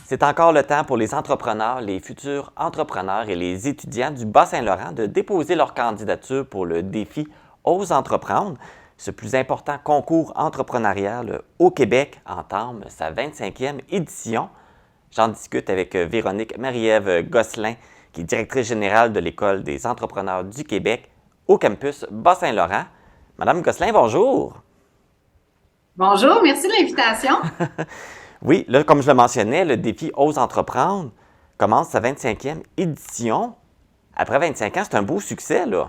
C'est encore le temps pour les entrepreneurs, les futurs entrepreneurs et les étudiants du Bas-Saint-Laurent de déposer leur candidature pour le défi Ose entreprendre. Ce plus important concours entrepreneurial au Québec entame sa 25e édition. J'en discute avec Véronique Marie-Ève Gosselin, qui est directrice générale de l'École des entrepreneurs du Québec au campus Bas-Saint-Laurent. Madame Gosselin, bonjour! Bonjour, merci de l'invitation. Oui, là, comme je le mentionnais, le défi Ose entreprendre commence sa 25e édition. Après 25 ans, c'est un beau succès, là.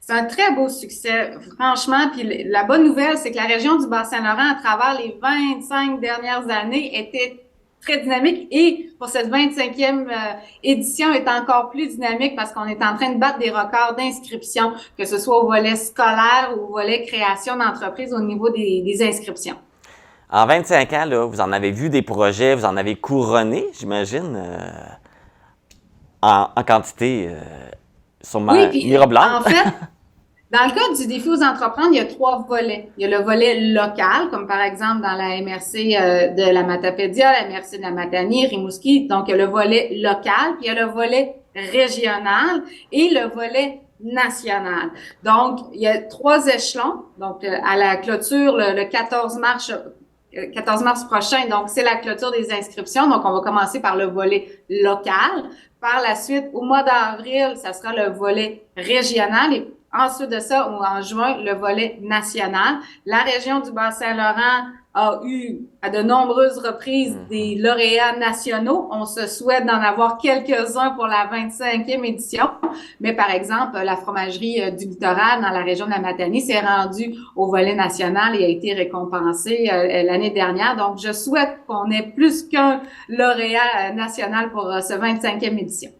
C'est un très beau succès, franchement. Puis la bonne nouvelle, c'est que la région du Bas-Saint-Laurent, à travers les 25 dernières années, était très dynamique. Et pour cette 25e édition, est encore plus dynamique parce qu'on est en train de battre des records d'inscription, que ce soit au volet scolaire ou au volet création d'entreprise au niveau des inscriptions. En 25 ans, là, vous en avez vu des projets, vous en avez couronné, j'imagine, en quantité Oui, sûrement puis mirobolante. en fait, dans le cas du défi aux entreprendre, il y a trois volets. Il y a le volet local, comme par exemple dans la MRC de la Matapédia, la MRC de la Matanie, Rimouski. Donc, il y a le volet local, puis il y a le volet régional et le volet national. Donc, il y a trois échelons. Donc, à la clôture, le 14 mars prochain, donc c'est la clôture des inscriptions. Donc, on va commencer par le volet local. Par la suite, au mois d'avril, ça sera le volet régional et ensuite de ça, en juin, le volet national. La région du Bas-Saint-Laurent a eu à de nombreuses reprises des lauréats nationaux. On se souhaite d'en avoir quelques-uns pour la 25e édition. Mais par exemple, la fromagerie du Littoral dans la région de la Matanie s'est rendue au volet national et a été récompensée l'année dernière. Donc, je souhaite qu'on ait plus qu'un lauréat national pour ce 25e édition.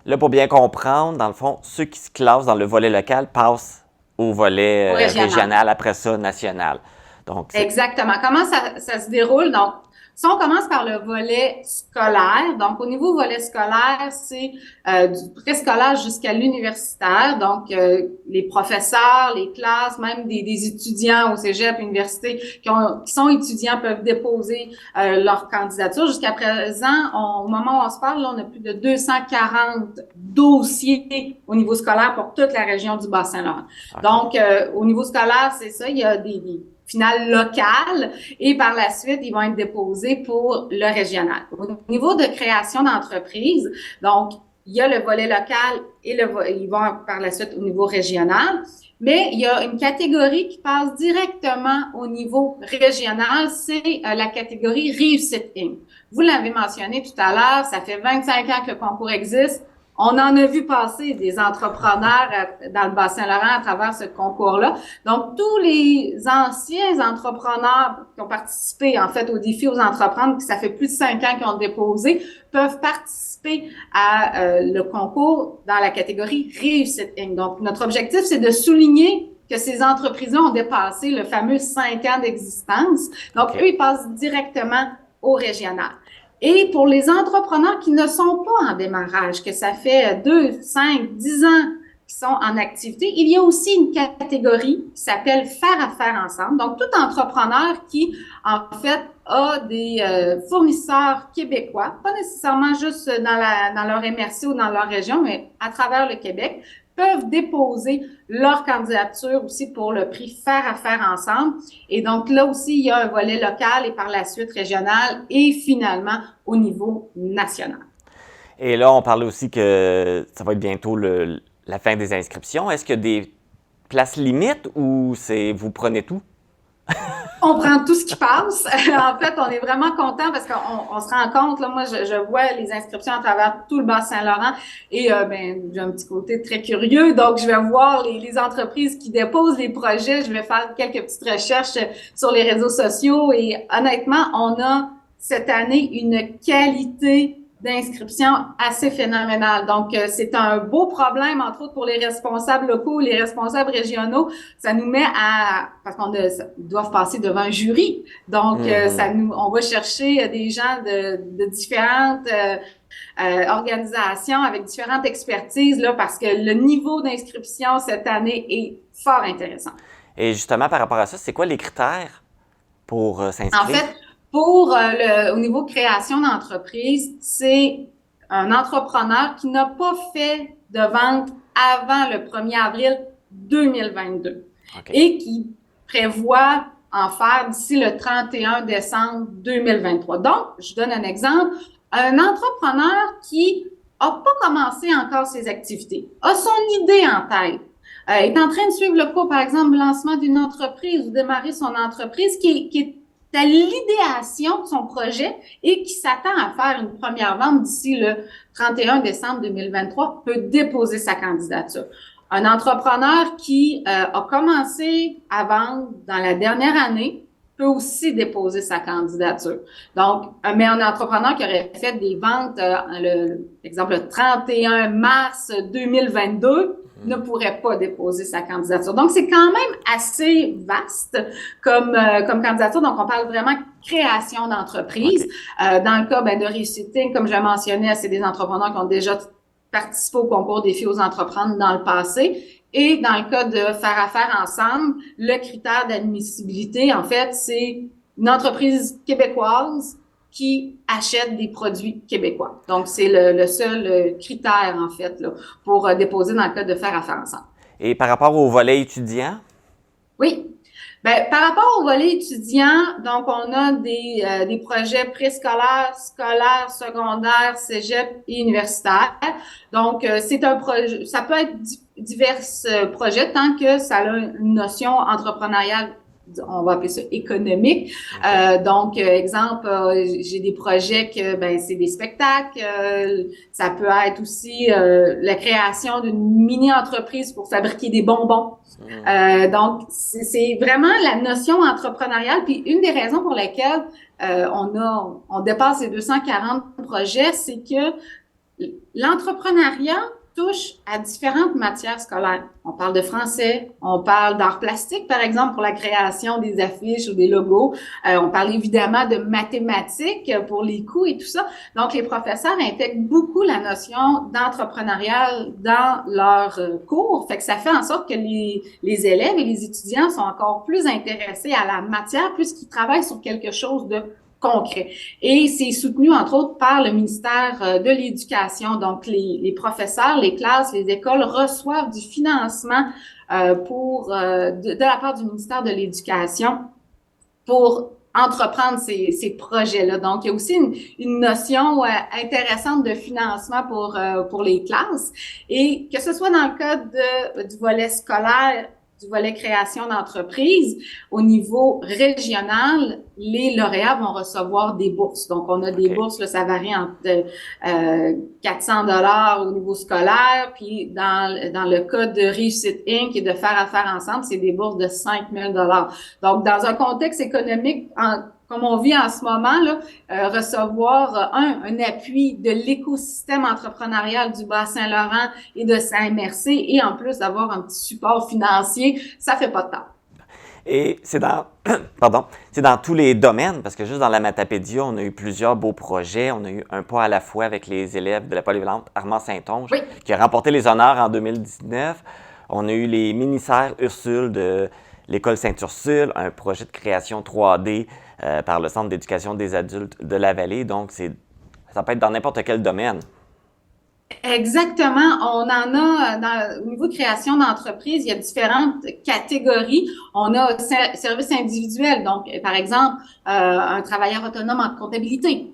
Là, pour bien comprendre, dans le fond, ceux qui se classent dans le volet local passent au volet Au régional. régional, après ça, national. Donc, Exactement. Comment ça se déroule? Donc, si on commence par le volet scolaire, donc au niveau volet scolaire, c'est du préscolaire jusqu'à l'universitaire. Donc, les professeurs, les classes, même des étudiants au cégep, université, qui sont étudiants peuvent déposer leur candidature. Jusqu'à présent, au moment où on se parle, là, on a plus de 240 dossiers au niveau scolaire pour toute la région du Bas-Saint-Laurent. OK. Donc, au niveau scolaire, c'est ça, il y a des finale locale et par la suite, ils vont être déposés pour le régional. Au niveau de création d'entreprise, donc, il y a le volet local et ils vont par la suite au niveau régional, mais il y a une catégorie qui passe directement au niveau régional, c'est la catégorie Réussite Inc. Vous l'avez mentionné tout à l'heure, ça fait 25 ans que le concours existe. On en a vu passer des entrepreneurs dans le Bas-Saint-Laurent à travers ce concours-là. Donc, tous les anciens entrepreneurs qui ont participé, en fait, au défi aux entreprendre, qui ça fait plus de 5 ans qu'ils ont déposé, peuvent participer à le concours dans la catégorie Réussite Inc. Donc, notre objectif, c'est de souligner que ces entreprises-là ont dépassé le fameux 5 ans d'existence. Donc, OK. eux, ils passent directement au régional. Et pour les entrepreneurs qui ne sont pas en démarrage, que ça fait 2, 5, 10 ans qui sont en activité, il y a aussi une catégorie qui s'appelle Faire affaire ensemble. Donc, tout entrepreneur qui, en fait, a des fournisseurs québécois, pas nécessairement juste dans leur MRC ou dans leur région, mais à travers le Québec, peuvent déposer leur candidature aussi pour le prix Faire affaire ensemble. Et donc, là aussi, il y a un volet local et par la suite régional et finalement au niveau national. Et là, on parlait aussi que ça va être bientôt la fin des inscriptions. Est-ce qu'il y a des places limites ou c'est vous prenez tout? On prend tout ce qui passe. En fait, on est vraiment content parce qu'on se rend compte, là, moi, je vois les inscriptions à travers tout le Bas-Saint-Laurent et j'ai un petit côté très curieux. Donc, je vais voir les entreprises qui déposent les projets. Je vais faire quelques petites recherches sur les réseaux sociaux et honnêtement, on a cette année une qualité d'inscription assez phénoménale. Donc, c'est un beau problème, entre autres, pour les responsables locaux, les responsables régionaux. Ça nous met parce ils doivent passer devant un jury. Donc, on va chercher des gens de différentes organisations avec différentes expertises, là, parce que le niveau d'inscription cette année est fort intéressant. Et justement, par rapport à ça, c'est quoi les critères pour En s'inscrire? fait, Au niveau création d'entreprise, c'est un entrepreneur qui n'a pas fait de vente avant le 1er avril 2022 et qui prévoit en faire d'ici le 31 décembre 2023. Donc, je donne un exemple. Un entrepreneur qui n'a pas commencé encore ses activités, a son idée en tête, est en train de suivre le cours, par exemple, lancement d'une entreprise ou démarrer son entreprise qui est à l'idéation de son projet et qui s'attend à faire une première vente d'ici le 31 décembre 2023 peut déposer sa candidature. Un entrepreneur qui a commencé à vendre dans la dernière année peut aussi déposer sa candidature. Donc, mais un entrepreneur qui aurait fait des ventes, exemple, le 31 mars 2022, ne pourrait pas déposer sa candidature. Donc, c'est quand même assez vaste comme candidature. Donc, on parle vraiment création d'entreprise. Dans le cas de Réussite Inc., comme je l'ai mentionné, c'est des entrepreneurs qui ont déjà participé au concours Défi aux entreprendre dans le passé. Et dans le cas de Faire affaire ensemble, le critère d'admissibilité, en fait, c'est une entreprise québécoise qui achète des produits québécois. Donc, c'est le seul critère, en fait, là, pour déposer dans le cas de Faire affaire ensemble. Et par rapport au volet étudiant? Oui. Ben, par rapport au volet étudiant, donc, on a des projets préscolaires, scolaires, secondaires, cégep et universitaires. Donc, c'est un projet, ça peut être divers projets tant que ça a une notion entrepreneuriale, on va appeler ça économique. Donc, exemple, j'ai des projets que c'est des spectacles. Ça peut être aussi la création d'une mini-entreprise pour fabriquer des bonbons. Donc, c'est vraiment la notion entrepreneuriale. Puis, une des raisons pour lesquelles on dépasse les 240 projets, c'est que l'entrepreneuriat touche à différentes matières scolaires. On parle de français, on parle d'art plastique, par exemple, pour la création des affiches ou des logos. On parle évidemment de mathématiques pour les coûts et tout ça. Donc, les professeurs intègrent beaucoup la notion d'entrepreneuriat dans leurs cours. Fait que ça fait en sorte que les élèves et les étudiants sont encore plus intéressés à la matière puisqu'ils travaillent sur quelque chose de concret. Et c'est soutenu, entre autres, par le ministère de l'Éducation. Donc, les professeurs, les classes, les écoles reçoivent du financement de la part du ministère de l'Éducation pour entreprendre ces projets-là. Donc, il y a aussi une notion intéressante de financement pour les classes. Et que ce soit dans le cas du volet scolaire, du volet création d'entreprise, au niveau régional, les lauréats vont recevoir des bourses. Donc, on a des bourses, là, ça varie entre 400 $ au niveau scolaire, puis dans le cas de Réussite Inc. et de Faire affaire ensemble, c'est des bourses de 5 000 $. Donc, dans un contexte économique comme on vit en ce moment, là, recevoir un appui de l'écosystème entrepreneurial du Bas-Saint-Laurent et de Saint-MRC et en plus d'avoir un petit support financier, ça fait pas de temps. Et c'est dans, c'est dans tous les domaines, parce que juste dans la Matapédia, on a eu plusieurs beaux projets. On a eu un pas à la fois avec les élèves de la polyvalente Armand-Saint-Onge, qui a remporté les honneurs en 2019. On a eu les mini-serres Ursule de l'École Sainte-Ursule, un projet de création 3D par le Centre d'éducation des adultes de la Vallée. Donc, ça peut être dans n'importe quel domaine. Exactement. On en a, au niveau de création d'entreprise, il y a différentes catégories. On a services individuels, donc, par exemple, un travailleur autonome en comptabilité,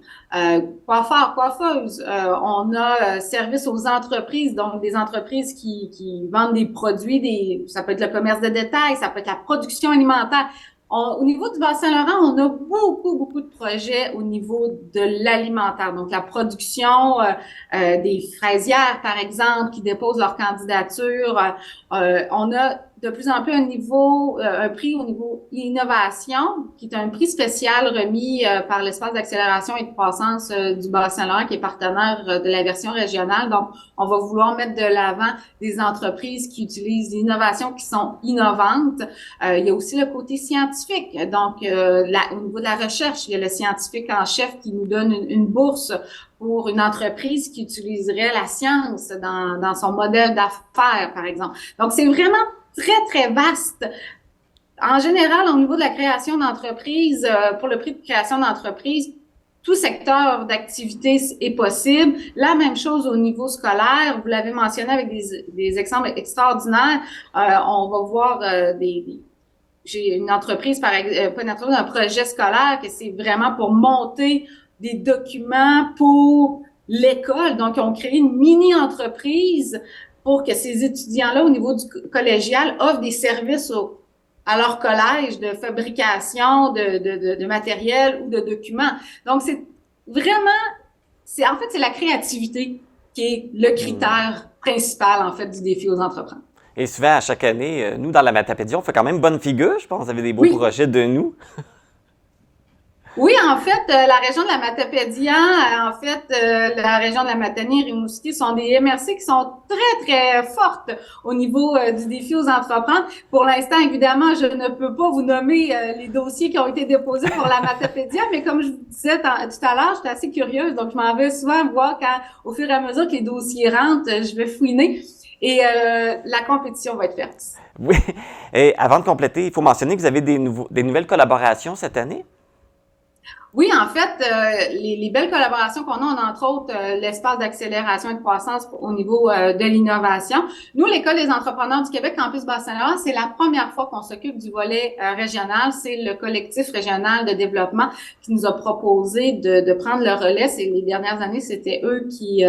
coiffeur, coiffeuse. On a service aux entreprises, donc des entreprises qui vendent des produits, ça peut être le commerce de détail, ça peut être la production alimentaire. Au niveau du Bas-Saint-Laurent, on a beaucoup de projets au niveau de l'alimentaire. Donc, la production des fraisières, par exemple, qui déposent leur candidature. On a de plus en plus un prix au niveau innovation, qui est un prix spécial remis par l'Espace d'accélération et de croissance du Bas-Saint-Laurent, qui est partenaire de la version régionale. Donc, on va vouloir mettre de l'avant des entreprises qui utilisent des innovations qui sont innovantes. Il y a aussi le côté scientifique. Donc, au niveau de la recherche, il y a le scientifique en chef qui nous donne une bourse pour une entreprise qui utiliserait la science dans son modèle d'affaires, par exemple. Donc, c'est vraiment très vaste. En général, au niveau de la création d'entreprise, pour le prix de création d'entreprise, tout secteur d'activité est possible. La même chose au niveau scolaire. Vous l'avez mentionné avec des exemples extraordinaires. On va voir j'ai une entreprise, pas une entreprise, un projet scolaire que c'est vraiment pour monter des documents pour l'école. Donc, on crée une mini-entreprise pour que ces étudiants-là, au niveau du collégial, offrent des services à leur collège de fabrication de matériel ou de documents. Donc, c'est vraiment, c'est la créativité qui est le critère principal, en fait, du défi aux entrepreneurs. Et souvent, à chaque année, nous, dans la Matapédie, on fait quand même bonne figure, je pense. Vous avez des beaux Oui. projets de nous. Oui, en fait, la région de la Matapédia, la région de la Matanie, Rimouski sont des MRC qui sont très, très fortes au niveau du défi aux entrepreneurs. Pour l'instant, évidemment, je ne peux pas vous nommer les dossiers qui ont été déposés pour la Matapédia, mais comme je vous disais tout à l'heure, j'étais assez curieuse, donc je m'en vais souvent voir quand, au fur et à mesure que les dossiers rentrent, je vais fouiner. Et la compétition va être faite. Oui. Et avant de compléter, il faut mentionner que vous avez des nouvelles collaborations cette année? Oui, en fait, les belles collaborations qu'on a entre autres l'espace d'accélération et de croissance au niveau de l'innovation. Nous, l'École des entrepreneurs du Québec, Campus Bas-Saint-Laurent, c'est la première fois qu'on s'occupe du volet régional. C'est le collectif régional de développement qui nous a proposé de prendre le relais. Les dernières années, c'était eux qui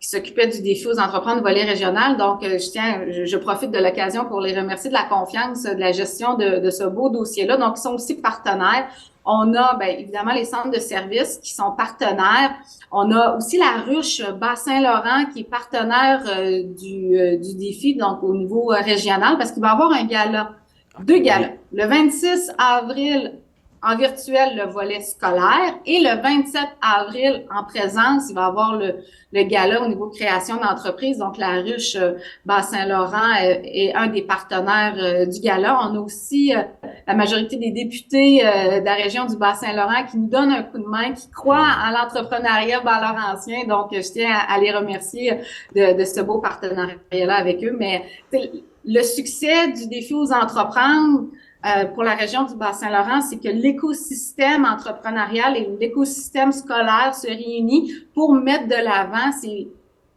s'occupaient du défi aux entrepreneurs du volet régional. Donc, je profite de l'occasion pour les remercier de la confiance, de la gestion de ce beau dossier-là. Donc, ils sont aussi partenaires. On a, bien évidemment, les centres de services qui sont partenaires. On a aussi la ruche Bas-Saint-Laurent qui est partenaire du défi, donc au niveau régional, parce qu'il va y avoir un gala, 2 galas. Le 26 avril, en virtuel, le volet scolaire, et le 27 avril, en présence, il va y avoir le gala au niveau création d'entreprise. Donc, la ruche Bas-Saint-Laurent est un des partenaires du gala. On a aussi la majorité des députés de la région du Bas-Saint-Laurent qui nous donnent un coup de main, qui croient à l'entrepreneuriat bas-laurentien. Donc, je tiens à les remercier de ce beau partenariat-là avec eux. Mais le succès du défi aux entrepreneurs pour la région du Bas-Saint-Laurent, c'est que l'écosystème entrepreneurial et l'écosystème scolaire se réunissent pour mettre de l'avant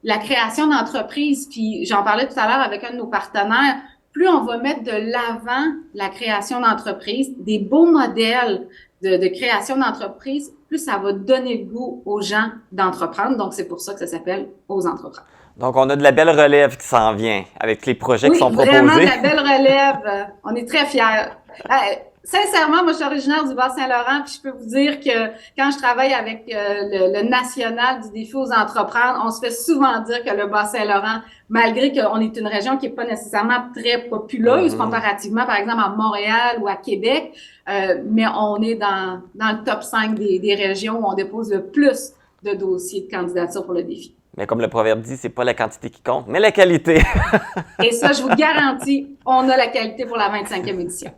la création d'entreprises. Puis, j'en parlais tout à l'heure avec un de nos partenaires. Plus on va mettre de l'avant la création d'entreprises, des beaux modèles de création d'entreprises, plus ça va donner le goût aux gens d'entreprendre. Donc, c'est pour ça que ça s'appelle « Aux entrepreneurs ». Donc, on a de la belle relève qui s'en vient avec les projets qui sont proposés. Oui, vraiment de la belle relève. On est très fiers. Sincèrement, moi, je suis originaire du Bas-Saint-Laurent, puis je peux vous dire que quand je travaille avec le national du défi aux entrepreneurs, on se fait souvent dire que le Bas-Saint-Laurent, malgré qu'on est une région qui est pas nécessairement très populeuse comparativement, par exemple, à Montréal ou à Québec, mais on est dans le top 5 des régions où on dépose le plus de dossiers de candidature pour le défi. Mais comme le proverbe dit, c'est pas la quantité qui compte, mais la qualité. Et ça, je vous garantis, on a la qualité pour la 25e édition.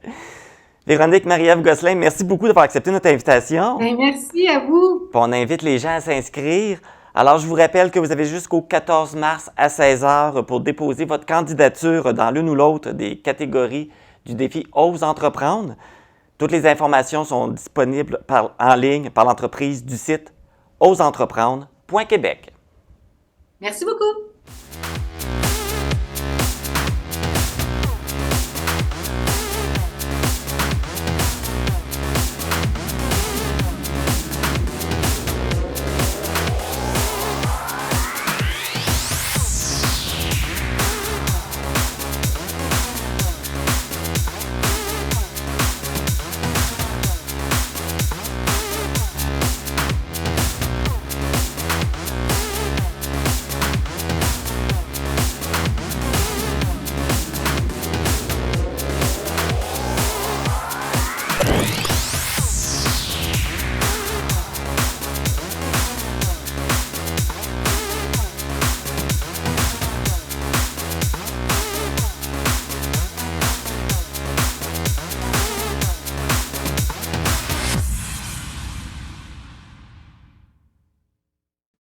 Véronique Marie-Ève Gosselin, merci beaucoup d'avoir accepté notre invitation. Bien, merci à vous. Puis on invite les gens à s'inscrire. Alors, je vous rappelle que vous avez jusqu'au 14 mars à 16h pour déposer votre candidature dans l'une ou l'autre des catégories du défi Ose entreprendre. Toutes les informations sont disponibles en ligne par l'entreprise du site oseentreprendre.québec. Merci beaucoup.